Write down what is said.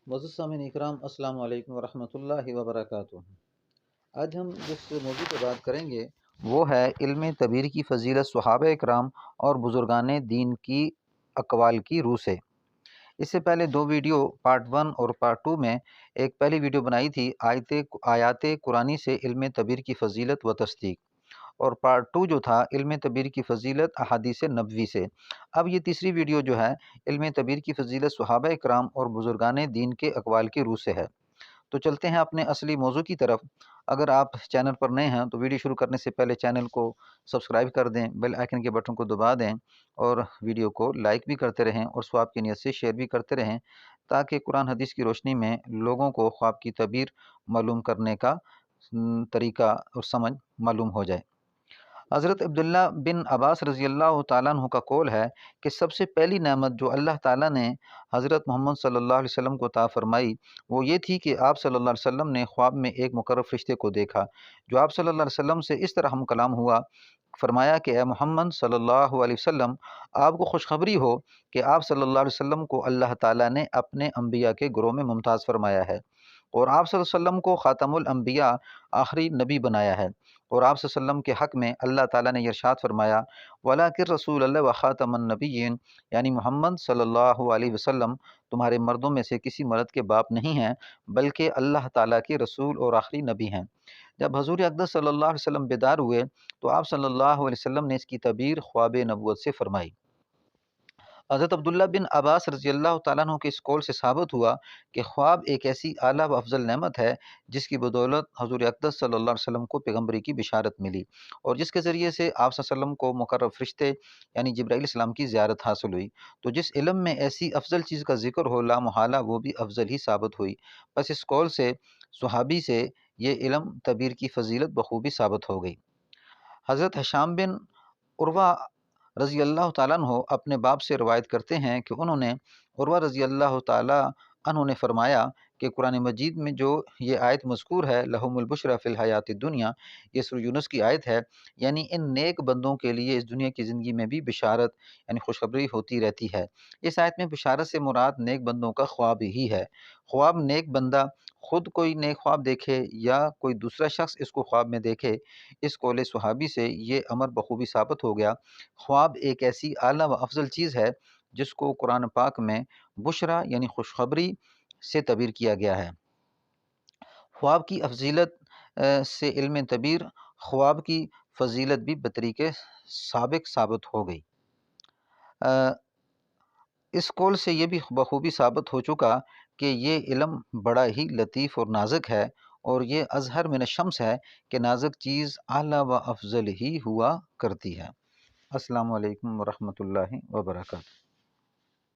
معزز سامعین اکرام، السلام علیکم ورحمۃ اللہ وبرکاتہ۔ آج ہم جس موضوع پہ بات کریں گے وہ ہے علم تعبیر کی فضیلت صحابہ اکرام اور بزرگان دین کی اقوال کی روح سے۔ اس سے پہلے دو ویڈیو پارٹ 1 اور پارٹ 2 میں ایک پہلی ویڈیو بنائی تھی آیات قرآنی سے علم تعبیر کی فضیلت و تصدیق، اور پارٹ 2 جو تھا علم تعبیر کی فضیلت احادیث نبوی سے۔ اب یہ تیسری ویڈیو جو ہے علم تعبیر کی فضیلت صحابہ اکرام اور بزرگان دین کے اقوال کی روح سے ہے۔ تو چلتے ہیں اپنے اصلی موضوع کی طرف۔ اگر آپ چینل پر نئے ہیں تو ویڈیو شروع کرنے سے پہلے چینل کو سبسکرائب کر دیں، بیل آئیکن کے بٹن کو دبا دیں اور ویڈیو کو لائک بھی کرتے رہیں اور ثواب کی نیت سے شیئر بھی کرتے رہیں، تاکہ قرآن حدیث کی روشنی میں لوگوں کو خواب کی تعبیر معلوم کرنے کا طریقہ اور سمجھ معلوم ہو جائے۔ حضرت عبداللہ بن عباس رضی اللہ تعالیٰ عنہ کا قول ہے کہ سب سے پہلی نعمت جو اللہ تعالیٰ نے حضرت محمد صلی اللہ علیہ وسلم کو عطا فرمائی وہ یہ تھی کہ آپ صلی اللہ علیہ وسلم نے خواب میں ایک مقرب فرشتے کو دیکھا جو آپ صلی اللہ علیہ وسلم سے اس طرح ہم کلام ہوا۔ فرمایا کہ اے محمد صلی اللہ علیہ وسلم، آپ کو خوشخبری ہو کہ آپ صلی اللہ علیہ وسلم کو اللہ تعالیٰ نے اپنے انبیاء کے گروہ میں ممتاز فرمایا ہے، اور آپ صلی اللہ علیہ وسلم کو خاتم الانبیاء آخری نبی بنایا ہے، اور آپ صلی اللہ علیہ وسلم کے حق میں اللہ تعالیٰ نے یہ ارشاد فرمایا وَلَٰكِن رسول اللہ وخاتم النبیین، یعنی محمد صلی اللہ علیہ وسلم تمہارے مردوں میں سے کسی مرد کے باپ نہیں ہیں بلکہ اللہ تعالیٰ کے رسول اور آخری نبی ہیں۔ جب حضور اقدس صلی اللہ علیہ وسلم بیدار ہوئے تو آپ صلی اللہ علیہ وسلم نے اس کی تعبیر خواب نبوت سے فرمائی۔ حضرت عبداللہ بن عباس رضی اللہ تعالیٰ عنہ کے اس قول سے ثابت ہوا کہ خواب ایک ایسی اعلیٰ و افضل نعمت ہے جس کی بدولت حضور اقدس صلی اللہ علیہ وسلم کو پیغمبری کی بشارت ملی، اور جس کے ذریعے سے آپ صلی اللہ علیہ وسلم کو مقرب فرشتے یعنی جبرائیل علیہ السلام کی زیارت حاصل ہوئی۔ تو جس علم میں ایسی افضل چیز کا ذکر ہو لا محالہ وہ بھی افضل ہی ثابت ہوئی۔ بس اس قول سے صحابی سے یہ علم تعبیر کی فضیلت بخوبی ثابت ہو گئی۔ حضرت ہشام بن عروہ رضی اللہ تعالیٰ عنہ اپنے باپ سے روایت کرتے ہیں کہ انہوں نے عروہ رضی اللہ تعالیٰ عنہ نے فرمایا کہ قرآن مجید میں جو یہ آیت مذکور ہے لہم البشری فی الحیات الدنیا، یہ سورہ یونس کی آیت ہے، یعنی ان نیک بندوں کے لیے اس دنیا کی زندگی میں بھی بشارت یعنی خوشخبری ہوتی رہتی ہے۔ اس آیت میں بشارت سے مراد نیک بندوں کا خواب ہی ہے۔ خواب نیک بندہ خود کوئی نیک خواب دیکھے یا کوئی دوسرا شخص اس کو خواب میں دیکھے، اس قول صحابی سے یہ امر بخوبی ثابت ہو گیا۔ خواب ایک ایسی اعلیٰ و افضل چیز ہے جس کو قرآن پاک میں بشرا یعنی خوشخبری سے تعبیر کیا گیا ہے۔ خواب کی فضیلت سے علم تعبیر خواب کی فضیلت بھی بطریقے سابق ثابت ہو گئی۔ اس قول سے یہ بھی بخوبی ثابت ہو چکا کہ یہ علم بڑا ہی لطیف اور نازک ہے، اور یہ اظہر من الشمس ہے کہ نازک چیز اعلیٰ و افضل ہی ہوا کرتی ہے۔ السلام علیکم ورحمۃ اللہ وبرکاتہ۔